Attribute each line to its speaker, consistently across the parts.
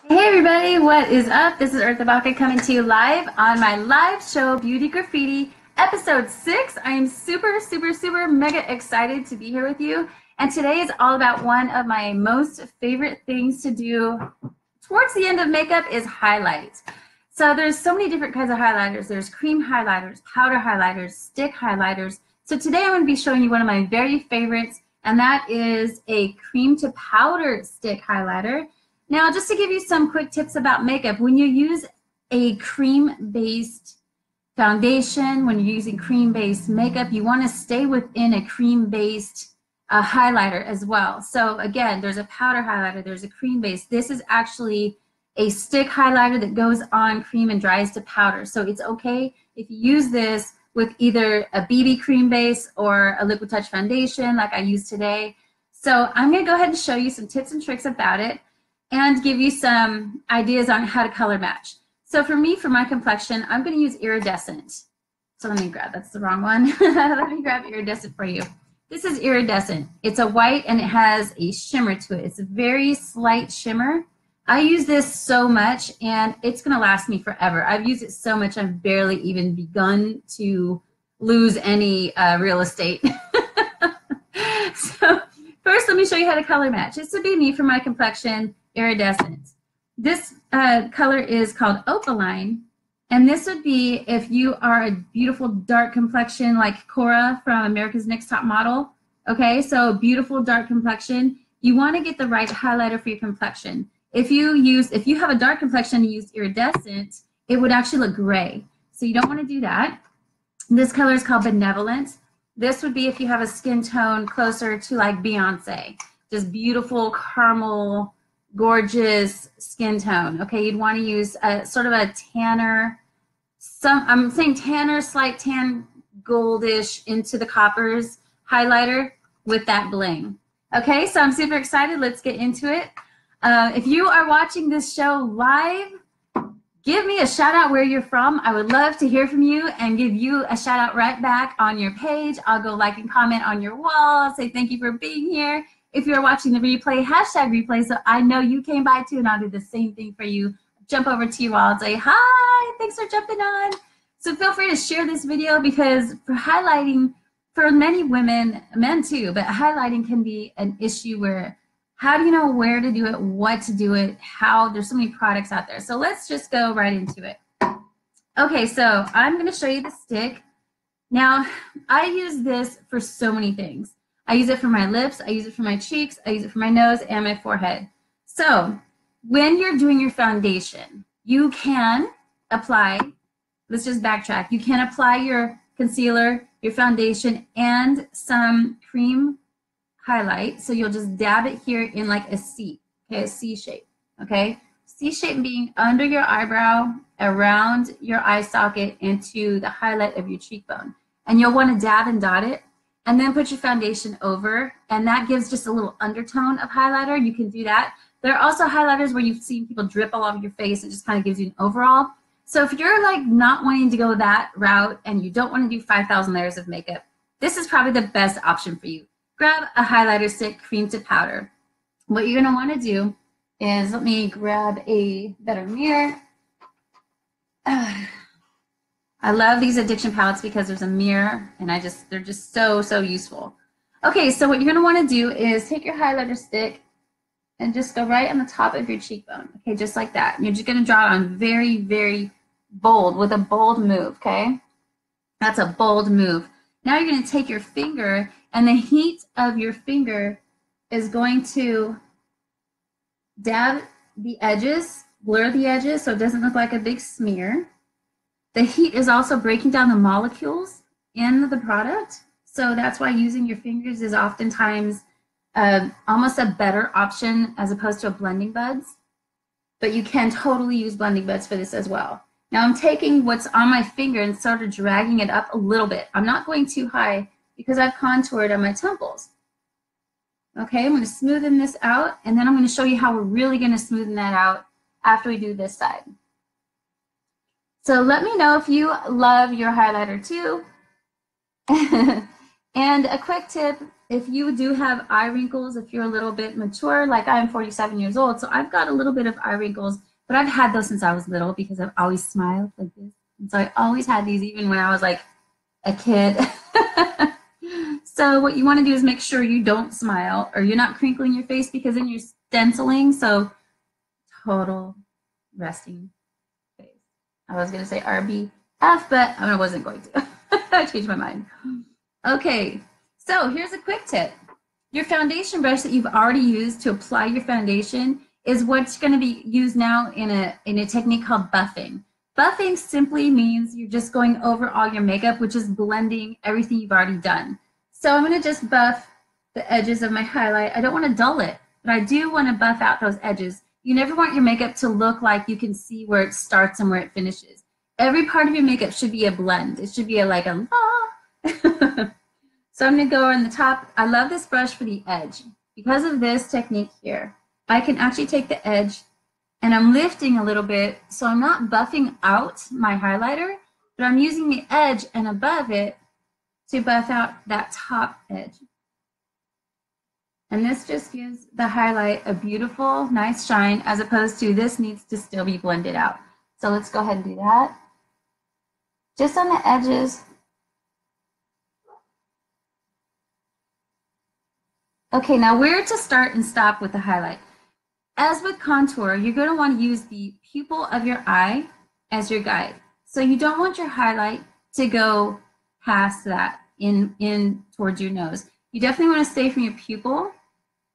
Speaker 1: Hey everybody, what is up? This is Eartha Baca coming to you live on my live show, Beauty Graffiti, episode 6. I am super mega excited to be here with you. And today is all about one of my most favorite things to do towards the end of makeup is highlight. So there's so many different kinds of highlighters. There's cream highlighters, powder highlighters, stick highlighters. So today I'm going to be showing you one of my very favorites, and that is a cream to powder stick highlighter. Now, just to give you some quick tips about makeup, when you use a cream-based foundation, when you're using cream-based makeup, you want to stay within a cream-based highlighter as well. So again, there's a powder highlighter, there's a cream-based. This is actually a stick highlighter that goes on cream and dries to powder. So it's okay if you use this with either a BB cream base or a liquid touch foundation like I use today. So I'm going to go ahead and show you some tips and tricks about it and give you some ideas on how to color match. So for me, for my complexion, I'm going to use iridescent. So let me grab, that's the wrong one. Let me grab iridescent for you. This is iridescent. It's a white and it has a shimmer to it. It's a very slight shimmer. I use this so much and it's going to last me forever. I've used it so much I've barely even begun to lose any real estate. So first, let me show you how to color match. This would be me for my complexion, iridescent. This color is called opaline, and this would be if you are a beautiful dark complexion like Cora from America's Next Top Model. Okay, so beautiful dark complexion. You want to get the right highlighter for your complexion. If you have a dark complexion and use iridescent, it would actually look gray. So you don't want to do that. This color is called benevolent. This would be if you have a skin tone closer to like Beyonce, just beautiful caramel, gorgeous skin tone. Okay, you'd want to use a sort of a tanner, I'm saying tanner, slight tan, goldish into the coppers highlighter with that bling. Okay, so I'm super excited. Let's get into it. If you are watching this show live, give me a shout out where you're from. I would love to hear from you and give you a shout out right back on your page. I'll go like and comment on your wall, say thank you for being here. If you're watching the replay, hashtag replay, so I know you came by too, and I'll do the same thing for you. Jump over to you all and say, hi, thanks for jumping on. So feel free to share this video because for highlighting, for many women, men too, but highlighting can be an issue where how do you know where to do it, what to do it, how, there's so many products out there. So let's just go right into it. Okay, so I'm going to show you the stick. Now, I use this for so many things. I use it for my lips, I use it for my cheeks, I use it for my nose and my forehead. So when you're doing your foundation, you can apply, let's just backtrack. You can apply your concealer, your foundation, and some cream highlight. So you'll just dab it here in like a C, okay, a C shape, okay? C shape being under your eyebrow, around your eye socket, into the highlight of your cheekbone. And you'll want to dab and dot it, and then put your foundation over, and that gives just a little undertone of highlighter. You can do that. There are also highlighters where you've seen people drip all over your face. It just kind of gives you an overall. So if you're like not wanting to go that route and you don't want to do 5,000 layers of makeup, this is probably the best option for you. Grab a highlighter stick, cream to powder. What you're going to want to do is, let me grab a better mirror. I love these addiction palettes because there's a mirror and they're just so useful. Okay, so what you're going to want to do is take your highlighter stick and just go right on the top of your cheekbone. Okay, just like that. And you're just going to draw it on very bold with a bold move, okay? That's a bold move. Now you're going to take your finger, and the heat of your finger is going to dab the edges, blur the edges so it doesn't look like a big smear. The heat is also breaking down the molecules in the product, so that's why using your fingers is oftentimes almost a better option as opposed to a blending buds. But you can totally use blending buds for this as well. Now I'm taking what's on my finger and sort of dragging it up a little bit. I'm not going too high because I've contoured on my temples. Okay, I'm going to smoothen this out, and then I'm going to show you how we're really going to smoothen that out after we do this side. So let me know if you love your highlighter too. And a quick tip, if you do have eye wrinkles, if you're a little bit mature, like I'm 47 years old, so I've got a little bit of eye wrinkles, but I've had those since I was little because I've always smiled like this. And so I always had these even when I was like a kid. So what you want to do is make sure you don't smile or you're not crinkling your face because then you're stenciling. So total resting face. I was going to say RBF, but I wasn't going to. I changed my mind. Okay, so here's a quick tip. Your foundation brush that you've already used to apply your foundation is what's going to be used now in a technique called buffing. Buffing simply means you're just going over all your makeup, which is blending everything you've already done. So I'm going to just buff the edges of my highlight. I don't want to dull it, but I do want to buff out those edges. You never want your makeup to look like you can see where it starts and where it finishes. Every part of your makeup should be a blend. It should be like a ah. So I'm going to go on the top. I love this brush for the edge. Because of this technique here, I can actually take the edge and I'm lifting a little bit, so I'm not buffing out my highlighter, but I'm using the edge and above it to buff out that top edge. And this just gives the highlight a beautiful, nice shine, as opposed to this needs to still be blended out. So let's go ahead and do that. Just on the edges. Okay, now where to start and stop with the highlight? As with contour, you're going to want to use the pupil of your eye as your guide. So you don't want your highlight to go past that in towards your nose. You definitely want to stay from your pupil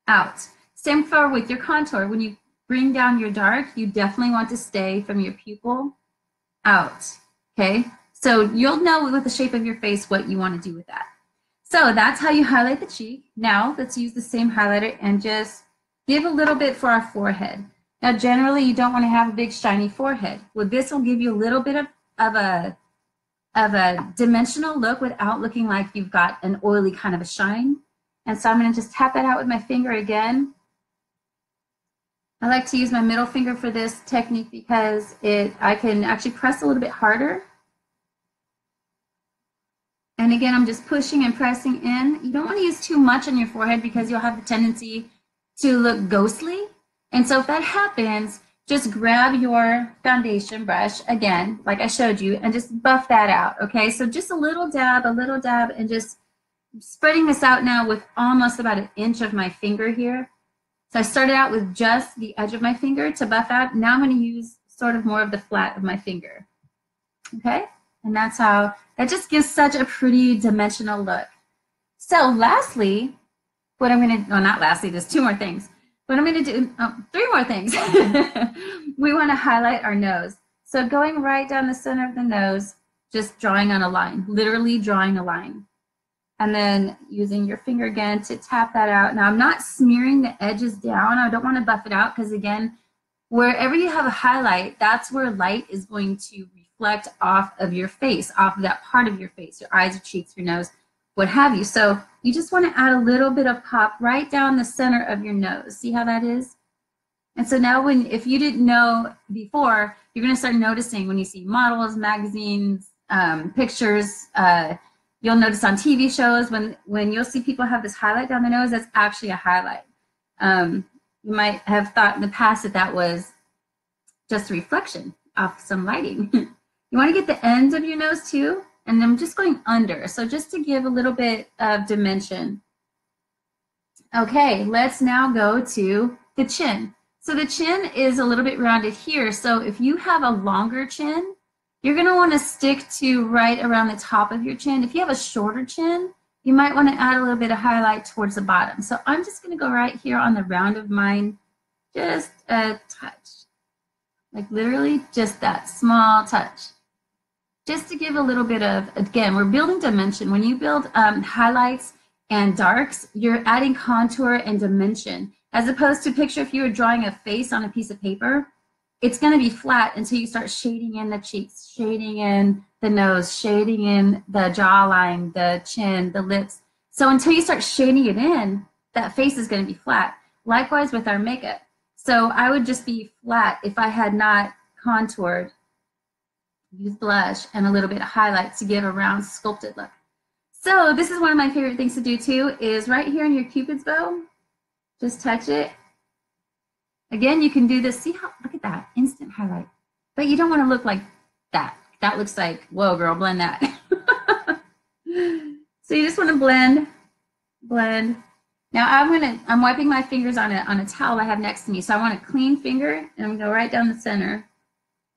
Speaker 1: out. Same for with your contour. When you bring down your dark, you definitely want to stay from your pupil out. Okay, so you'll know with the shape of your face what you want to do with that. So that's how you highlight the cheek. Now let's use the same highlighter and just give a little bit for our forehead. Now generally you don't want to have a big shiny forehead. Well, this will give you a little bit of a dimensional look without looking like you've got an oily kind of a shine. And so I'm going to just tap that out with my finger again. I like to use my middle finger for this technique because I can actually press a little bit harder. And again, I'm just pushing and pressing in. You don't want to use too much on your forehead because you'll have the tendency to look ghostly. And so if that happens, just grab your foundation brush again, like I showed you, and just buff that out, okay? So just a little dab, and just spreading this out now with almost about 1 inch of my finger here. So I started out with just the edge of my finger to buff out. Now I'm going to use sort of more of the flat of my finger, okay? And that's how, that just gives such a pretty dimensional look. So lastly, what I'm going to, well, not lastly, there's 2 more things. What I'm going to do, 3 more things. We want to highlight our nose. So going right down the center of the nose, just drawing on a line, literally drawing a line. And then using your finger again to tap that out. Now I'm not smearing the edges down. I don't want to buff it out because again, wherever you have a highlight, that's where light is going to reflect off of your face, off of that part of your face, your eyes, your cheeks, your nose, what have you. So you just want to add a little bit of pop right down the center of your nose. See how that is? And so now if you didn't know before, you're going to start noticing when you see models, magazines, pictures, you'll notice on TV shows when you'll see people have this highlight down their nose, that's actually a highlight. You might have thought in the past that was just a reflection of some lighting. You want to get the ends of your nose too, and I'm just going under. So just to give a little bit of dimension. Okay, let's now go to the chin. So the chin is a little bit rounded here. So if you have a longer chin, you're going to want to stick to right around the top of your chin. If you have a shorter chin, you might want to add a little bit of highlight towards the bottom. So I'm just going to go right here on the round of mine, just a touch. Like literally just that small touch. Just to give a little bit of, again, we're building dimension. When you build highlights and darks, you're adding contour and dimension. As opposed to picture if you were drawing a face on a piece of paper, it's going to be flat until you start shading in the cheeks, shading in the nose, shading in the jawline, the chin, the lips. So until you start shading it in, that face is going to be flat. Likewise with our makeup. So I would just be flat if I had not contoured, use blush and a little bit of highlight to give a round sculpted look. So this is one of my favorite things to do too, is right here in your Cupid's bow, just touch it. Again, you can do this. See how, look at that, instant highlight. But you don't want to look like that. That looks like, whoa girl, blend that. So you just want to blend, blend. Now I'm wiping my fingers on a towel I have next to me. So I want a clean finger, and I'm gonna go right down the center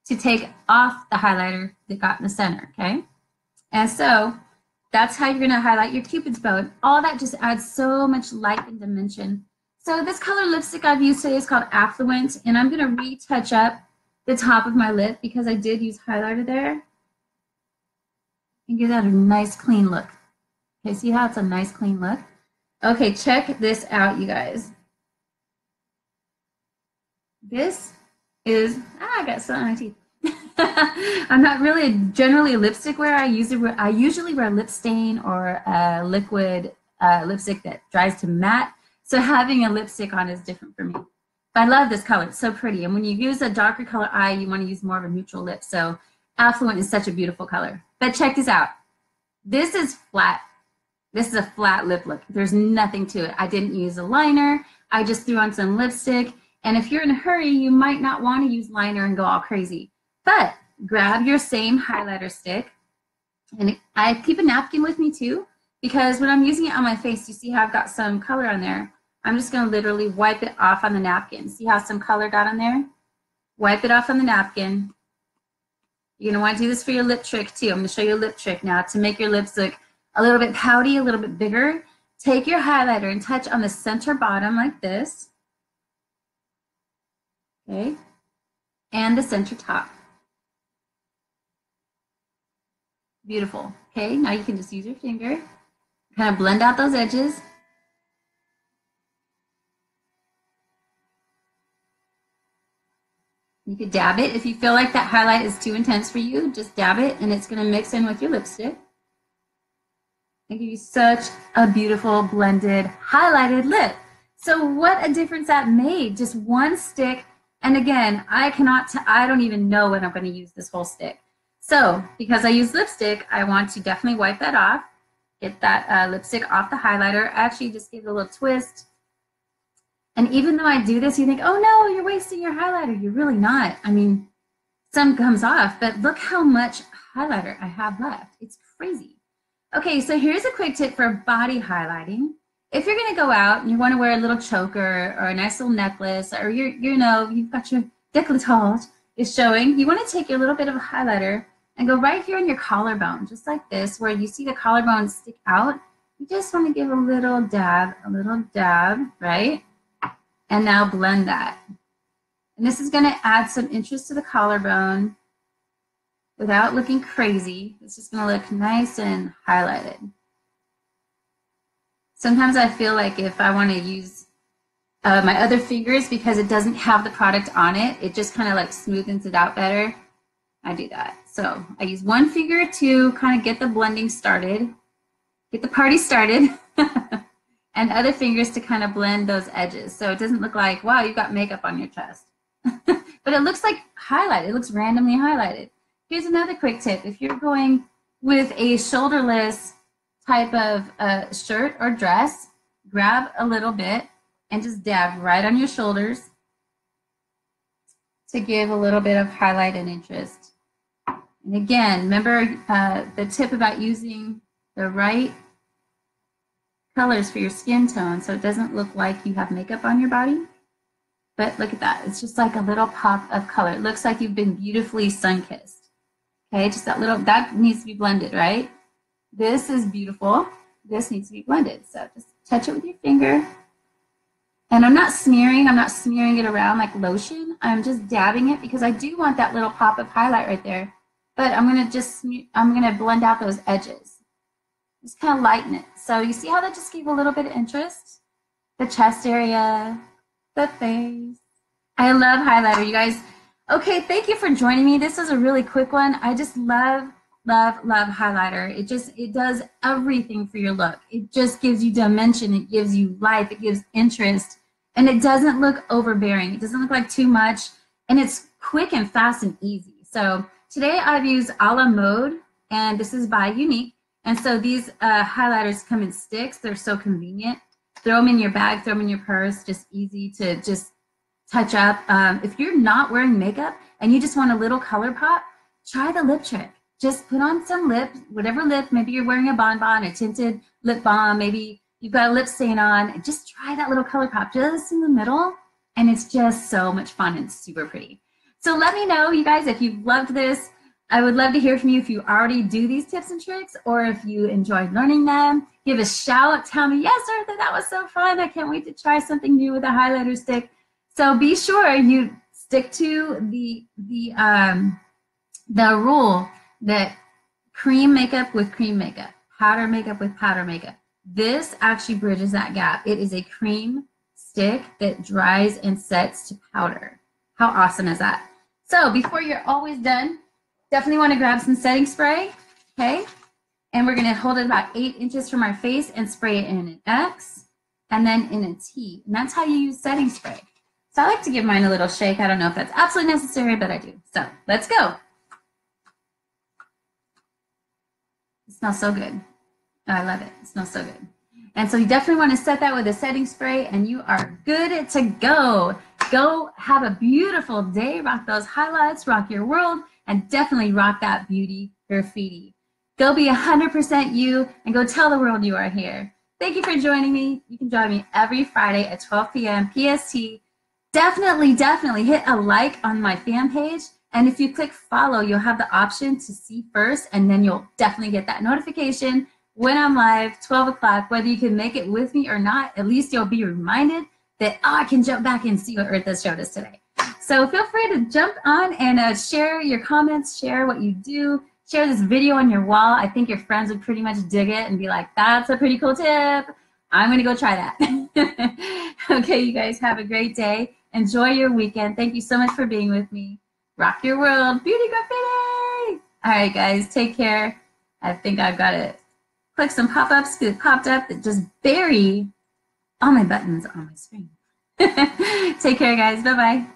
Speaker 1: to take off the highlighter that got in the center, okay? And so that's how you're gonna highlight your Cupid's bow. All that just adds so much light and dimension. So this color lipstick I've used today is called Affluent, and I'm gonna retouch up the top of my lip because I did use highlighter there. And give that a nice clean look. Okay, see how it's a nice clean look? Okay, check this out, you guys. This is, I got something on my teeth. I'm not really generally a lipstick wearer. I usually wear lip stain or a liquid lipstick that dries to matte. So having a lipstick on is different for me. But I love this color. It's so pretty. And when you use a darker color eye, you want to use more of a neutral lip. So Affluent is such a beautiful color. But check this out. This is flat. This is a flat lip look. There's nothing to it. I didn't use a liner. I just threw on some lipstick. And if you're in a hurry, you might not want to use liner and go all crazy. But grab your same highlighter stick. And I keep a napkin with me too, because when I'm using it on my face, you see how I've got some color on there. I'm just going to literally wipe it off on the napkin. See how some color got on there? Wipe it off on the napkin. You're going to want to do this for your lip trick too. I'm going to show you a lip trick now to make your lips look a little bit pouty, a little bit bigger. Take your highlighter and touch on the center bottom like this. Okay. And the center top. Beautiful. Okay, now you can just use your finger. Kind of blend out those edges. You could dab it. If you feel like that highlight is too intense for you, just dab it and it's going to mix in with your lipstick and give you such a beautiful blended highlighted lip. So what a difference that made. Just one stick. And again, I don't even know when I'm going to use this whole stick. So because I use lipstick, I want to definitely wipe that off. Get that lipstick off the highlighter. Actually, just give it a little twist. And even though I do this, you think, oh no, you're wasting your highlighter. You're really not. I mean, some comes off, but look how much highlighter I have left. It's crazy. Okay, so here's a quick tip for body highlighting. If you're gonna go out and you wanna wear a little choker or a nice little necklace, or you've got your décolletage is showing, you wanna take your little bit of a highlighter and go right here on your collarbone, just like this, where you see the collarbone stick out. You just wanna give a little dab, right? And now blend that. And this is gonna add some interest to the collarbone without looking crazy. It's just gonna look nice and highlighted. Sometimes I feel like if I wanna use my other fingers because it doesn't have the product on it, it just kind of like smoothens it out better. I do that. So I use one finger to kind of get the blending started, get the party started. And other fingers to kind of blend those edges. So it doesn't look like, wow, you've got makeup on your chest. But it looks like highlighted. It looks randomly highlighted. Here's another quick tip. If you're going with a shoulderless type of shirt or dress, grab a little bit and just dab right on your shoulders to give a little bit of highlight and interest. And again, remember the tip about using the right colors for your skin tone so it doesn't look like you have makeup on your body. But look at that. It's just like a little pop of color. It looks like you've been beautifully sun-kissed. Okay, just that little, that needs to be blended, right? This is beautiful. This needs to be blended. So just touch it with your finger. And I'm not smearing it around like lotion. I'm just dabbing it because I do want that little pop of highlight right there. But I'm gonna blend out those edges. Just kind of lighten it. So you see how that just gave a little bit of interest? The chest area, the face. I love highlighter, you guys. Okay, thank you for joining me. This was a really quick one. I just love highlighter. It does everything for your look. It just gives you dimension. It gives you life. It gives interest. And it doesn't look overbearing. It doesn't look like too much. And it's quick and fast and easy. So today I've used a la mode, and this is by Unique. And so these highlighters come in sticks. They're so convenient. Throw them in your bag, throw them in your purse, just easy to just touch up. If you're not wearing makeup and you just want a little color pop, try the lip trick. Just put on some lip, whatever lip, maybe you're wearing a bonbon, a tinted lip balm, maybe you've got a lip stain on, and just try that little color pop just in the middle, and it's just so much fun and super pretty. So let me know, you guys, if you've loved this. I would love to hear from you if you already do these tips and tricks, or if you enjoyed learning them. Give a shout, tell me, yes, Eartha, that was so fun. I can't wait to try something new with a highlighter stick. So be sure you stick to the rule that cream makeup with cream makeup, powder makeup with powder makeup. This actually bridges that gap. It is a cream stick that dries and sets to powder. How awesome is that? So before you're always done, definitely want to grab some setting spray, okay? And we're going to hold it about 8 inches from our face and spray it in an X and then in a T. And that's how you use setting spray. So I like to give mine a little shake. I don't know if that's absolutely necessary, but I do. So let's go. It smells so good. I love it. It smells so good. And so you definitely want to set that with a setting spray and you are good to go. Go have a beautiful day. Rock those highlights, rock your world, and definitely rock that beauty graffiti. Go be 100% you and go tell the world you are here. Thank you for joining me. You can join me every Friday at 12 p.m. PST. Definitely hit a like on my fan page. And if you click follow, you'll have the option to see first, and then you'll definitely get that notification when I'm live, 12 o'clock, whether you can make it with me or not. At least you'll be reminded that, oh, I can jump back and see what Eartha showed us today. So feel free to jump on and share your comments, share what you do, share this video on your wall. I think your friends would pretty much dig it and be like, that's a pretty cool tip. I'm going to go try that. Okay, you guys have a great day. Enjoy your weekend. Thank you so much for being with me. Rock your world. Beauty graffiti. All right, guys, take care. I think I've got to click some pop-ups that popped up that just bury all my buttons on my screen. Take care, guys. Bye-bye.